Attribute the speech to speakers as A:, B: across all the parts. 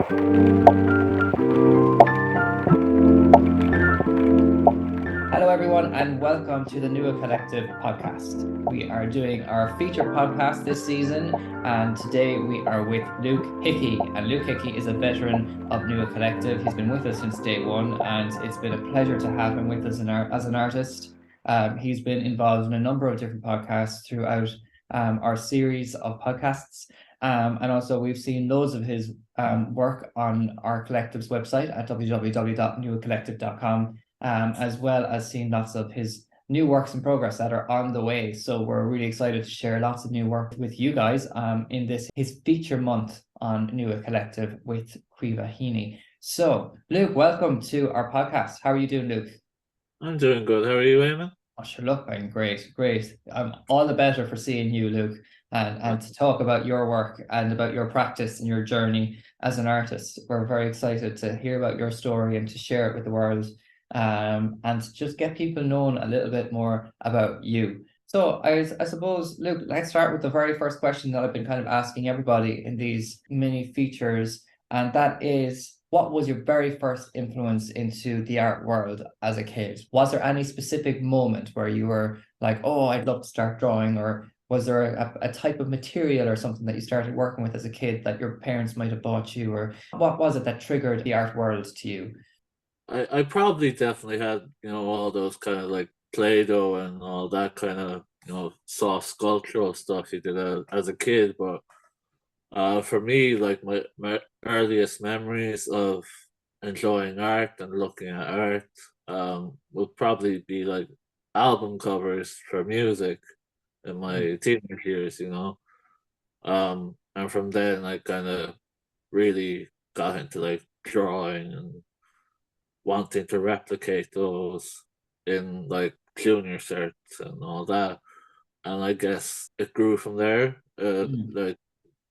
A: Hello, everyone, and welcome to the Nua Collective podcast. We are doing our feature podcast this season, and today we are with Luke Hickey. And Luke Hickey is a veteran of Nua Collective. He's been with us since day one, and it's been a pleasure to have him with us as an artist. He's been involved in a number of different podcasts throughout our series of podcasts. And also, we've seen loads of his work on our collective's website at www.nuacollective.com. As well as seeing lots of his new works in progress that are on the way. So we're really excited to share lots of new work with you guys in this, his feature month on Nua Collective with Quiva Heaney. So, Luke, welcome to our podcast. How are you doing, Luke?
B: I'm doing good. How are you, Eamonn?
A: Oh, sure, look, I'm great. I'm all the better for seeing you, Luke, and to talk about your work and about your practice and your journey as an artist. We're very excited to hear about your story and to share it with the world. And just get people knowing a little bit more about you. So I suppose, Luke, let's start with the very first question that I've been kind of asking everybody in these mini features, and that is, what was your very first influence into the art world as a kid? Was there any specific moment where you were like, oh, I'd love to start drawing, or was there a type of material or something that you started working with as a kid that your parents might have bought you, or what was it that triggered the art world to you?
B: I probably definitely had, all those kind of like Play-Doh and all that kind of, soft sculptural stuff you did as a kid. But for me, like my earliest memories of enjoying art and looking at art would probably be like album covers for music in my teenage years. And from then I kind of really got into like drawing and wanting to replicate those in like junior certs and all that. And I guess it grew from there. Like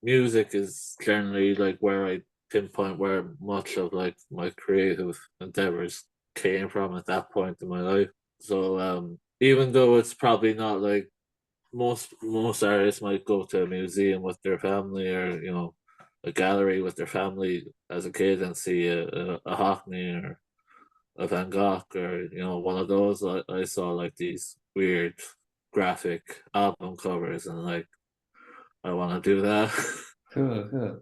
B: music is generally like where I pinpoint where much of like my creative endeavors came from at that point in my life. So even though it's probably not like most artists might go to a museum with their family, or a gallery with their family as a kid and see a Hockney or a Van Gogh, or one of those. I saw like these weird graphic album covers, and like I want to do that.
A: Cool.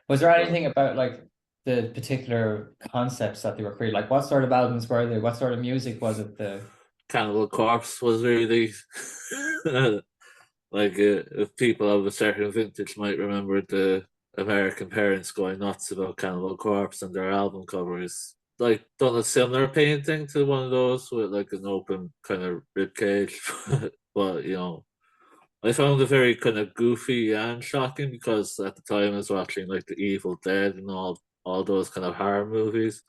A: Was there anything about like the particular concepts that they were creating? Like, what sort of albums were they? What sort of music was it?
B: Cannibal Corpse was really like if people of a certain vintage might remember the American parents going nuts about Cannibal Corpse and their album covers. Like done a similar painting to one of those with like an open kind of rib cage, but I found it very kind of goofy and shocking because at the time I was watching like The Evil Dead and all those kind of horror movies,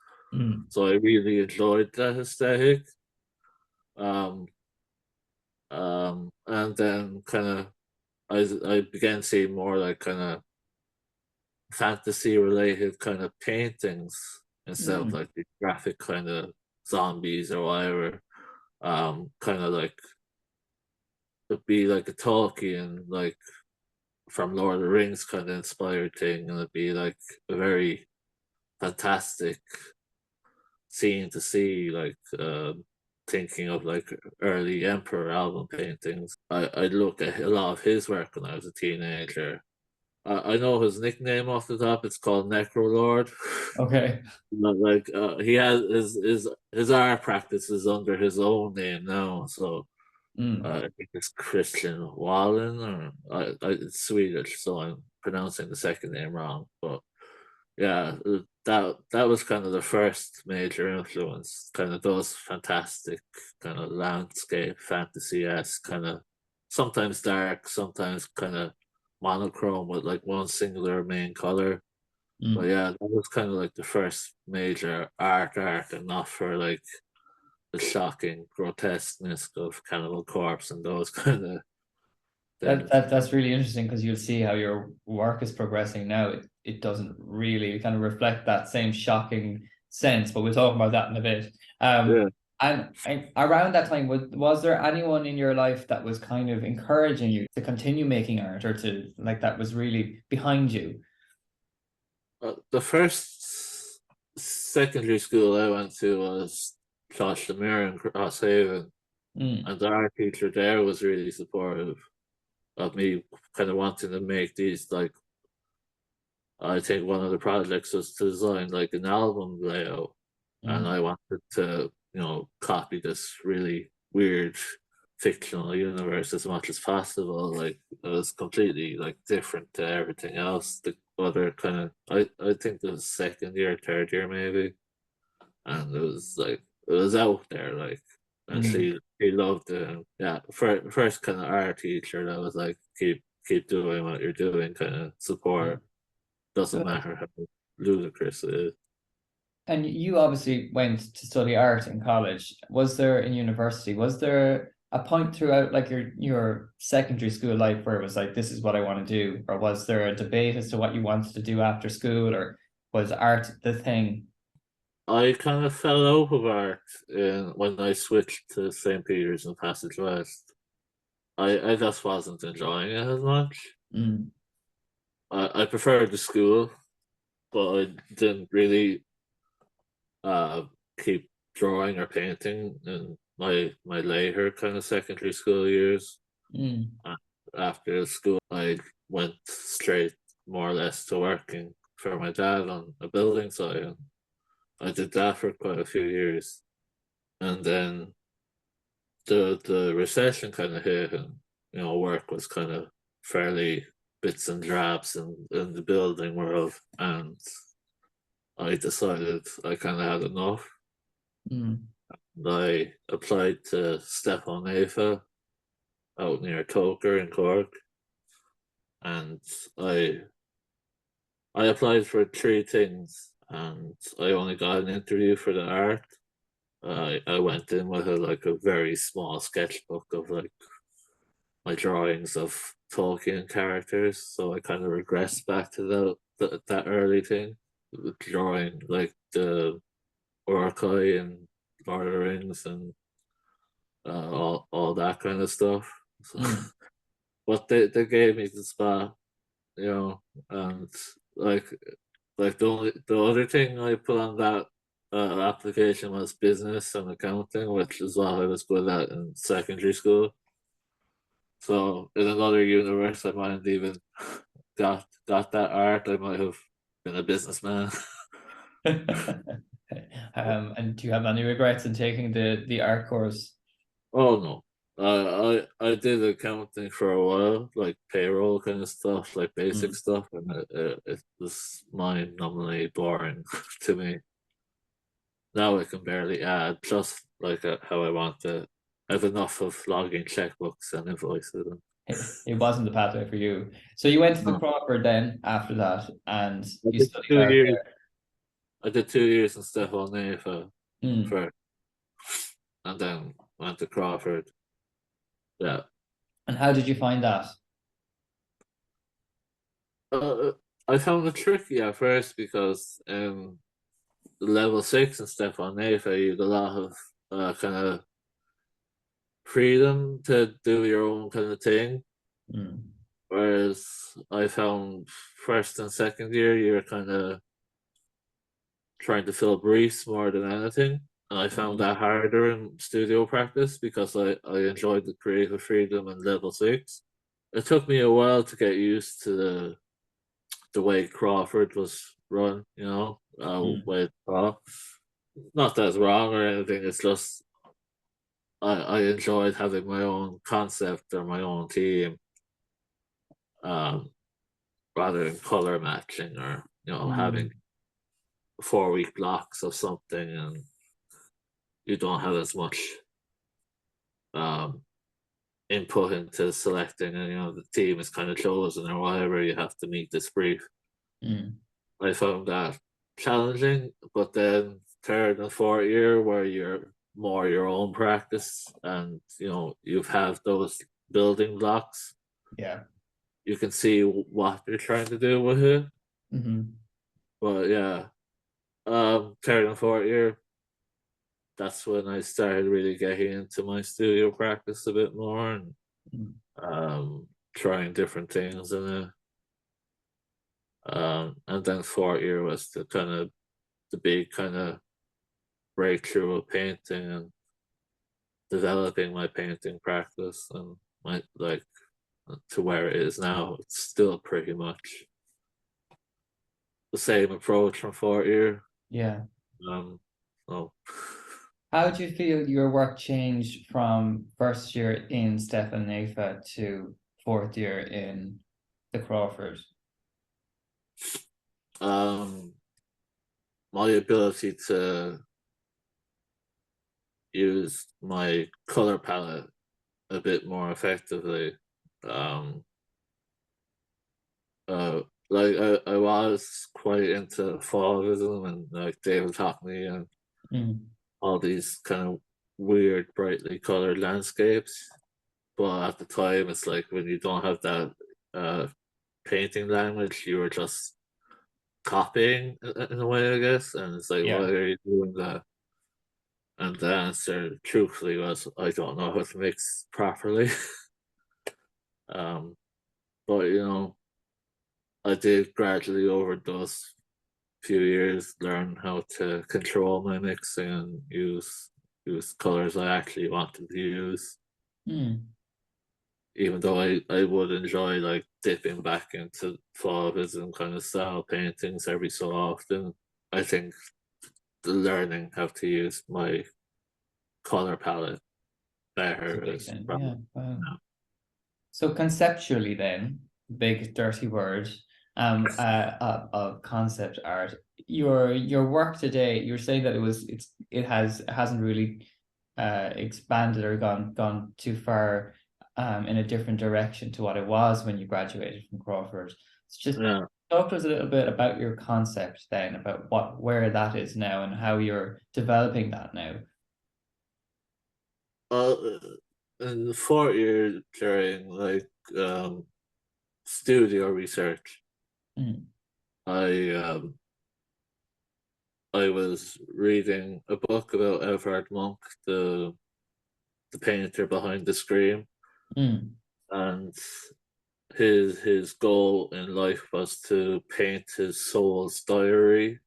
B: so I really enjoyed that aesthetic. Um, and then kind of I began seeing more like kind of fantasy related kind of paintings instead of like the graphic kind of zombies or whatever. Kind of like it'd be like a Tolkien, like from Lord of the Rings kind of inspired thing, and it'd be like a very fantastic scene to see, like thinking of like early Emperor album paintings. I'd look at a lot of his work when I was a teenager. I know his nickname off the top. It's called Necrolord.
A: Okay.
B: Like he has his art practice is under his own name now. So I think it's Christian Wallen, or it's Swedish, so I'm pronouncing the second name wrong. But yeah, that was kind of the first major influence. Kind of those fantastic kind of landscape fantasy-esque kind of, sometimes dark, sometimes kind of monochrome with like one singular main color. But yeah, that was kind of like the first major art, and not for like the shocking grotesqueness of Cannibal Corpse and those kind of things.
A: That's really interesting, because you'll see how your work is progressing now. It doesn't really kind of reflect that same shocking sense, but we'll talk about that in a bit.
B: Yeah.
A: And around that time, was there anyone in your life that was kind of encouraging you to continue making art, or to like that was really behind you?
B: The first secondary school I went to was Closhlamere in Crosshaven,
A: Mm.
B: and the art teacher there was really supportive of me kind of wanting to make these like I think one of the projects was to design like an album layout, and
A: Mm.
B: I wanted to, copy this really weird fictional universe as much as possible. Like it was completely like different to everything else. The other kind of, I think the second year, third year maybe, and it was out there like, and
A: Mm.
B: she loved it. And yeah, first kind of art teacher that was like keep doing what you're doing, kind of support. Doesn't
A: Good.
B: matter how ludicrous it is.
A: And you obviously went to study art in college. Was there in university, was there a point throughout like your secondary school life where it was like, this is what I want to do? Or was there a debate as to what you wanted to do after school? Or was art the thing?
B: I kind of fell out of art when I switched to St. Peter's and Passage West. I just wasn't enjoying it as much.
A: Mm.
B: I preferred the school, but I didn't really uh, keep drawing or painting in my later kind of secondary school years.
A: Mm.
B: Uh, After school, I went straight more or less to working for my dad on a building site. And I did that for quite a few years, and then the recession kind of hit, and work was kind of fairly bits and drabs in the building world, and I decided I kind of had enough.
A: Mm.
B: I applied to Stefan Nefa out near Toker in Cork, and I I applied for three things, and I only got an interview for the art. I went in with a very small sketchbook of like my drawings of Tolkien characters, so I kind of regressed back to that early thing, drawing like the Orcai and Lord of the Rings and all that kind of stuff. So,
A: Mm.
B: but they gave me the spot, you know, and like the other thing I put on that application was business and accounting, which is what I was good at in secondary school. So in another universe, I might have even got that art. I might have been a businessman.
A: And do you have any regrets in taking the art course?
B: Oh no. I did accounting for a while, like payroll kind of stuff, like basic
A: Mm.
B: stuff, and it was mind-numbingly boring to me. Now I can barely add, plus like how I want to. I have enough of logging checkbooks and invoices.
A: It wasn't the pathway for you. So you went to the
B: No,
A: Crawford then after that, and
B: I
A: you
B: did
A: studied
B: two
A: art
B: years.
A: there.
B: I did 2 years in Stefan Nefa
A: Mm.
B: for, and then went to Crawford. Yeah,
A: And how did you find that?
B: uh, I found it tricky at first because level 6 and Stefan Nefa, you had a lot of kind of freedom to do your own kind of thing.
A: Mm.
B: Whereas I found first and second year, you're kind of trying to fill briefs more than anything. And I found
A: Mm.
B: that harder in studio practice because I enjoyed the creative freedom in level 6. It took me a while to get used to the way Crawford was run,
A: Mm.
B: way not that it's wrong or anything, it's just I enjoyed having my own concept or my own team, um, rather than color matching or having
A: Mm.
B: 4 week blocks of something and you don't have as much um, input into selecting, and the team is kind of chosen or whatever. You have to meet this brief.
A: Mm.
B: I found that challenging, but then third and fourth year where you're more your own practice and you have those building blocks,
A: Yeah.
B: you can see what they're trying to do with it.
A: Mm-hmm.
B: But yeah, third and fourth year, that's when I started really getting into my studio practice a bit more and
A: Mm.
B: um trying different things in it. And then fourth year was the big kind of breakthrough of painting and developing my painting practice and my like to where it is now. It's still pretty much the same approach from fourth year.
A: Yeah.
B: Um, so
A: How do you feel your work changed from first year in Stefan Nefa to fourth year in the Crawford?
B: um, my ability to use my color palette a bit more effectively. Um, uh, I was quite into Fauvism and like David Hockney and
A: Mm.
B: all these kind of weird, brightly colored landscapes. But at the time, it's like when you don't have that uh, painting language, you were just copying in a way, I guess. And it's like, why
A: Yeah.
B: are you doing that? And the answer, truthfully, was I don't know how to mix properly. um, but I did gradually over those few years learn how to control my mixing and use colors I actually wanted to use.
A: Mm.
B: Even though I would enjoy like dipping back into Fauvism kind of style paintings every so often, I think the learning how to use my color palette
A: That's a
B: better
A: big
B: is
A: thing.
B: probably
A: Yeah. Wow. So conceptually, then, big dirty word, of concept art. Your work today, you're saying that it hasn't really expanded or gone too far in a different direction to what it was when you graduated from Crawford. It's just
B: yeah.
A: talk to us a little bit about your concept then, about where that is now and how you're developing that now.
B: Uh, in the fourth year during like studio research,
A: Mm,
B: I I was reading a book about Everard Monk, the painter behind the Scream,
A: mm,
B: and his goal in life was to paint his soul's diary,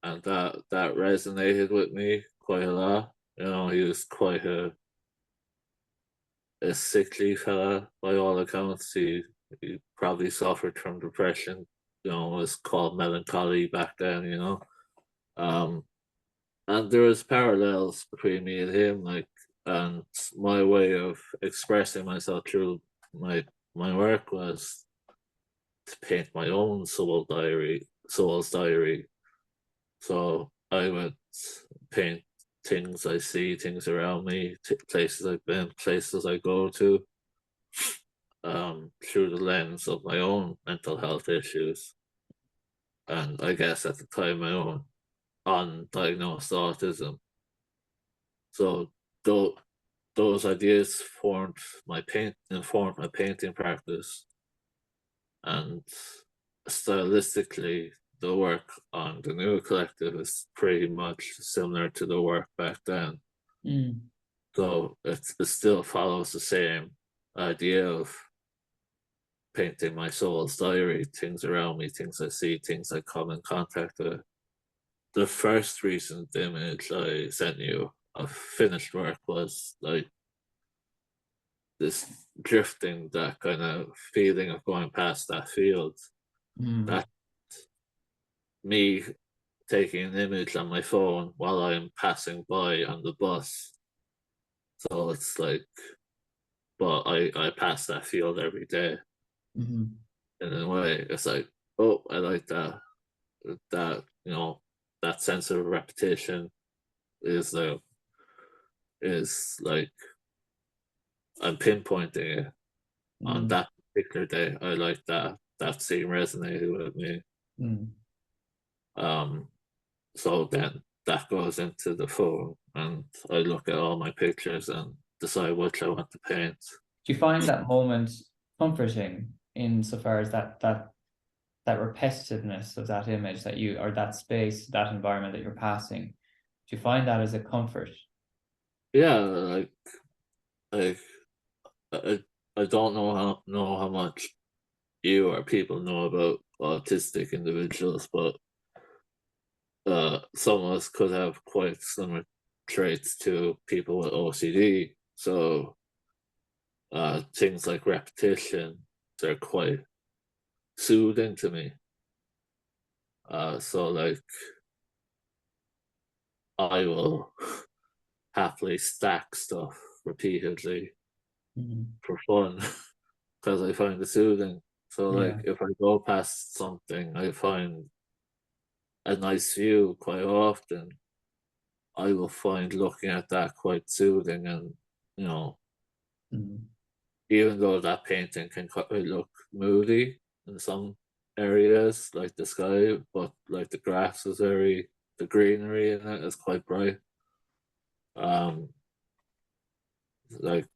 B: and that resonated with me quite a lot. He was quite a sickly fella by all accounts. He probably suffered from depression. It was called melancholy back then. Um, and there was parallels between me and him, and my way of expressing myself through my my work was to paint my own soul's diary. So I would paint things I see, things around me, places I've been, places I go to, through the lens of my own mental health issues. And I guess at the time, my own undiagnosed autism. So though those ideas informed my painting practice, and stylistically, the work on the Nua Collective is pretty much similar to the work back then.
A: mm,
B: So it still follows the same idea of painting my soul's diary, things around me, things I see, things I come in contact with. The first recent image I sent you of finished work was like this drifting, that kind of feeling of going past that field.
A: mm,
B: That me taking an image on my phone while I'm passing by on the bus. So it's like, but I pass that field every day.
A: mm.
B: And in a way, it's like, oh, I like that that sense of repetition is like I'm pinpointing it on
A: Mm,
B: that particular day. I like that scene resonated with me.
A: mm.
B: Um, so then that goes into the phone, and I look at all my pictures and decide which I want to paint.
A: Do you find that moment comforting insofar as that repetitiveness of that image that you or that space, that environment that you're passing? Do you find that as a comfort?
B: Yeah, like I I don't know how much you or people know about autistic individuals, but some of us could have quite similar traits to people with OCD. So things like repetition, they're quite soothing to me. So like I will happily stack stuff repeatedly for fun because I find it soothing. So like
A: Yeah.
B: if I go past something, I find a nice view quite often. I will find looking at that quite soothing, and you know,
A: Mm.
B: even though that painting can quite look moody in some areas, like the sky, but like the grass is the greenery in it is quite bright. Um, like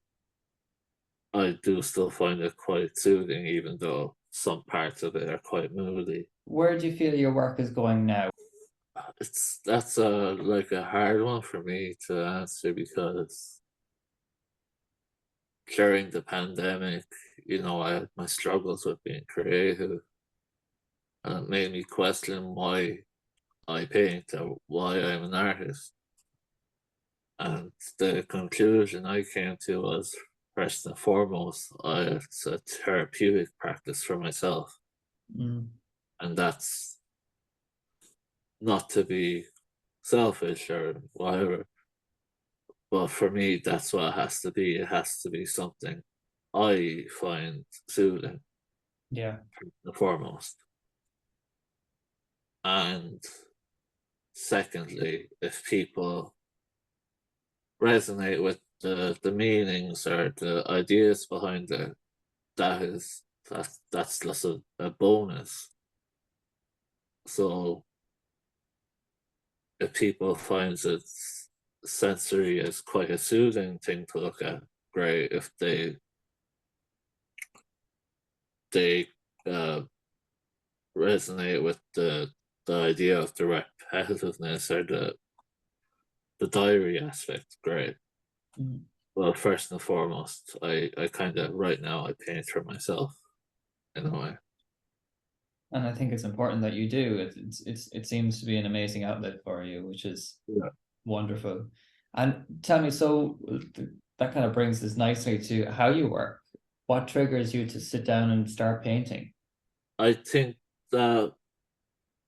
B: I do still find it quite soothing, even though some parts of it are quite moody.
A: Where do you feel your work is going now?
B: That's a like a hard one for me to answer because during the pandemic, I had my struggles with being creative, and it made me question why I paint or why I'm an artist. And the conclusion I came to was first and foremost, it's a therapeutic practice for myself.
A: Mm.
B: And that's not to be selfish or whatever. But for me, that's what it has to be. It has to be something I find soothing,
A: Yeah.
B: first and foremost. And secondly, if people resonate with the meanings or the ideas behind it, that's just a bonus. So if people finds it sensory as quite a soothing thing to look at, great. If they uh, resonate with the idea of the repetitiveness or the diary aspect, great.
A: Mm.
B: Well, first and foremost, I kind of right now I paint for myself in a way.
A: And I think it's important that you do. It seems to be an amazing outlet for you, which is
B: Yeah.
A: wonderful. And tell me, so that kind of brings us nicely to how you work. What triggers you to sit down and start painting?
B: I think the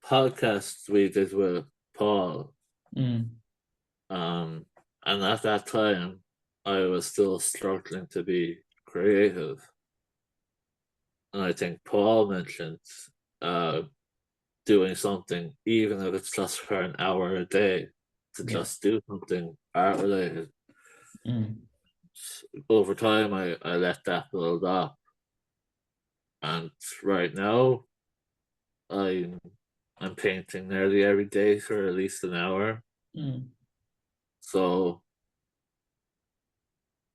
B: podcast we did with Paul,
A: Mm.
B: um, and at that time I was still struggling to be creative. And I think Paul mentioned uh, doing something, even if it's just for an hour a day, to
A: Yeah.
B: just do something art related.
A: Mm.
B: Over time, I let that build up. And right now, I'm I'm painting nearly every day for at least an hour.
A: Mm.
B: So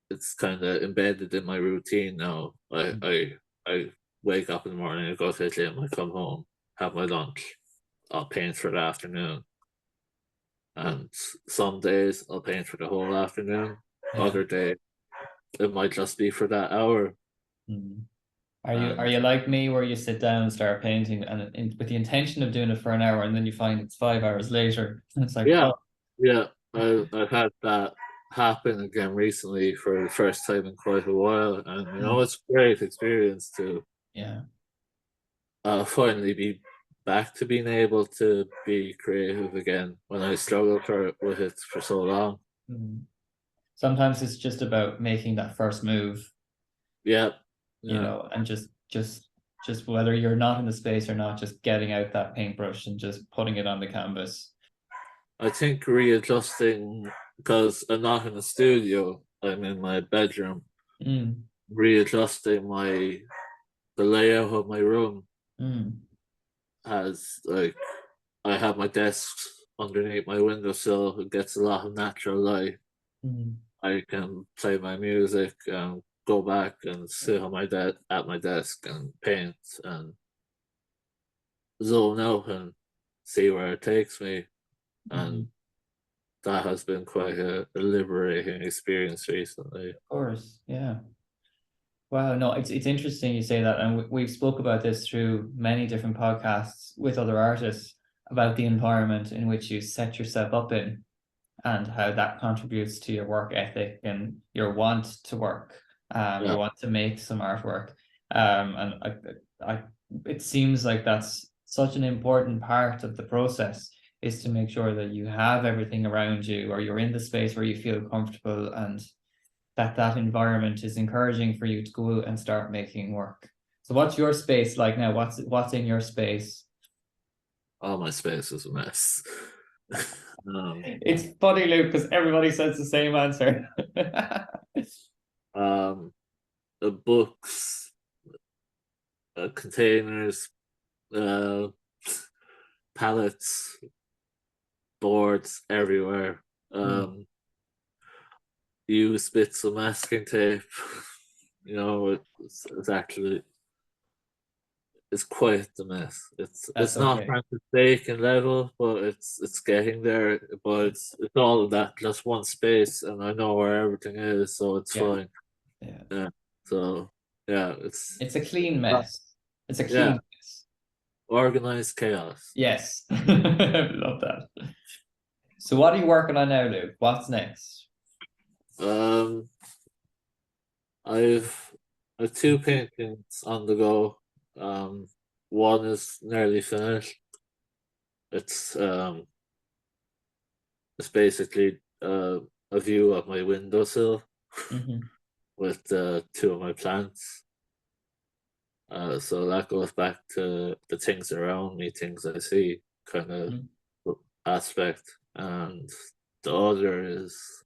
B: it's kind of embedded in my routine now.
A: Mm.
B: I wake up in the morning, I go to the gym, I come home, have my lunch, I'll paint for the afternoon. And some days I'll paint for the whole afternoon.
A: Yeah.
B: Other day it might just be for that hour.
A: Mm. Are
B: And
A: you like me where you sit down and start painting and with the intention of doing it for an hour and then you find it's 5 hours later and it's like,
B: yeah,
A: oh,
B: yeah, I've had that happen again recently for the first time in quite a while, and
A: mm,
B: it's a great experience to
A: yeah.
B: finally be back to being able to be creative again when I struggled with it for so long.
A: Mm. Sometimes it's just about making that first move,
B: Yeah, yeah.
A: and just whether you're not in the space or not, just getting out that paintbrush and just putting it on the canvas.
B: I think readjusting because I'm not in the studio, I'm in my bedroom.
A: Mm.
B: Readjusting the layout of my room
A: Mm.
B: has like I have my desk underneath my windowsill. It gets a lot of natural light.
A: Mm.
B: I can play my music and go back and sit on at my desk and paint and zone out and see where it takes me. And
A: Mm.
B: that has been quite a liberating experience recently.
A: Of course, yeah. Wow, no, it's interesting you say that, and we've spoke about this through many different podcasts with other artists about the environment in which you set yourself up in, and how that contributes to your work ethic and your want to work, your
B: Yeah.
A: want to make some artwork. And it seems like that's such an important part of the process, is to make sure that you have everything around you, or you're in the space where you feel comfortable, and that environment is encouraging for you to go out and start making work. So what's your space like now? What's in your space?
B: All my space is a mess.
A: It's funny, Luke, because everybody says the same answer.
B: The books, containers, uh, pallets, boards everywhere. Used bits of masking tape. You know, it's actually it's quite the mess.
A: That's
B: It's not
A: okay.
B: Frankenstein level, but it's getting there. But it's all of that just one space, and I know where everything is, so it's
A: Yeah,
B: fine.
A: yeah.
B: Yeah. So yeah,
A: It's a clean
B: not-
A: mess. It's a
B: yeah,
A: clean mess.
B: organized chaos.
A: Yes. Love that. So what are you working on now, Luke? What's next?
B: Um, I've I've two paintings on the go. One is nearly finished. It's um it's basically a view of my windowsill
A: Mm-hmm.
B: with two of my plants. So that goes back to the things around me, things I see kind of
A: Mm-hmm.
B: aspect. And the other is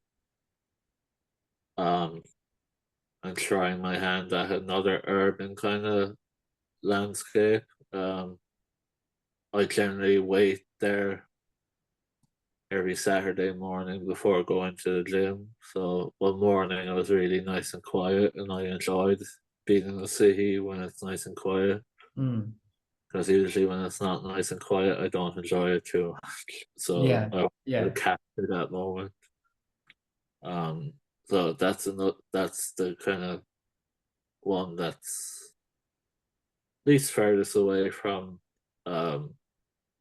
B: um I'm trying my hand at another urban kind of landscape. Um I generally wait there every Saturday morning before going to the gym. So one morning I was really nice and quiet, and I enjoyed being in the city when it's nice and quiet.
A: Mm.
B: Because usually when it's not nice and quiet, I don't enjoy it too much. So
A: Yeah,
B: I
A: yeah,
B: capture that moment. Um, so that's the kind of one that's least furthest away from um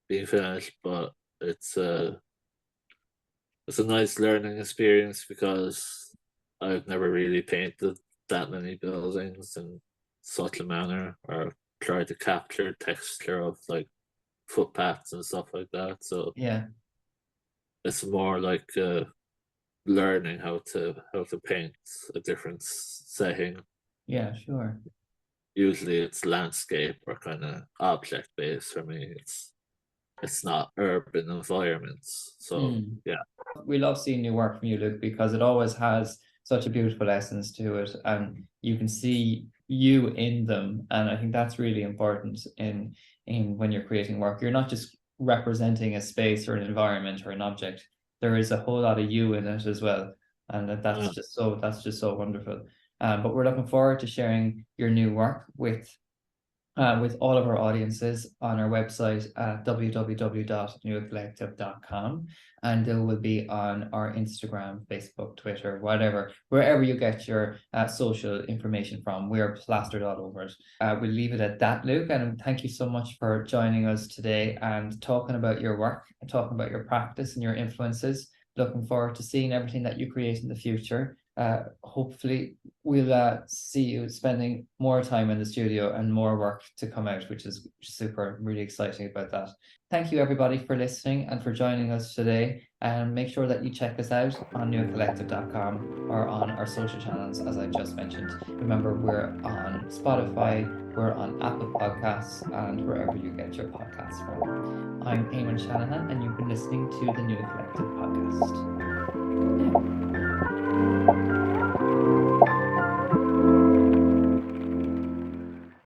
B: being finished, but it's a it's a nice learning experience because I've never really painted that many buildings in such a manner or tried to capture texture of like footpaths and stuff like that. So
A: yeah,
B: it's more like learning how to paint a different setting.
A: yeah, sure.
B: Usually it's landscape or kind of object based for me. It's not urban environments. So
A: Mm.
B: yeah.
A: We love seeing new work from you, Luke, because it always has such a beautiful essence to it, and you can see you in them. And I think that's really important in when you're creating work. You're not just representing a space or an environment or an object. There is a whole lot of you in it as well, and that's just so wonderful. But we're looking forward to sharing your new work with all of our audiences on our website at www.nuacollective.com, and it will be on our Instagram, Facebook, Twitter, whatever, wherever you get your social information from. We're plastered all over it. We'll leave it at that, Luke, and thank you so much for joining us today and talking about your work, and talking about your practice and your influences. Looking forward to seeing everything that you create in the future. Hopefully we'll see you spending more time in the studio and more work to come out, which is super, really exciting about that. Thank you everybody for listening and for joining us today, and make sure that you check us out on nuacollective.com or on our social channels, as I just mentioned. Remember, we're on Spotify, we're on Apple Podcasts, and wherever you get your podcasts from. I'm Eamonn Shanahan, and you've been listening to the Nua Collective podcast.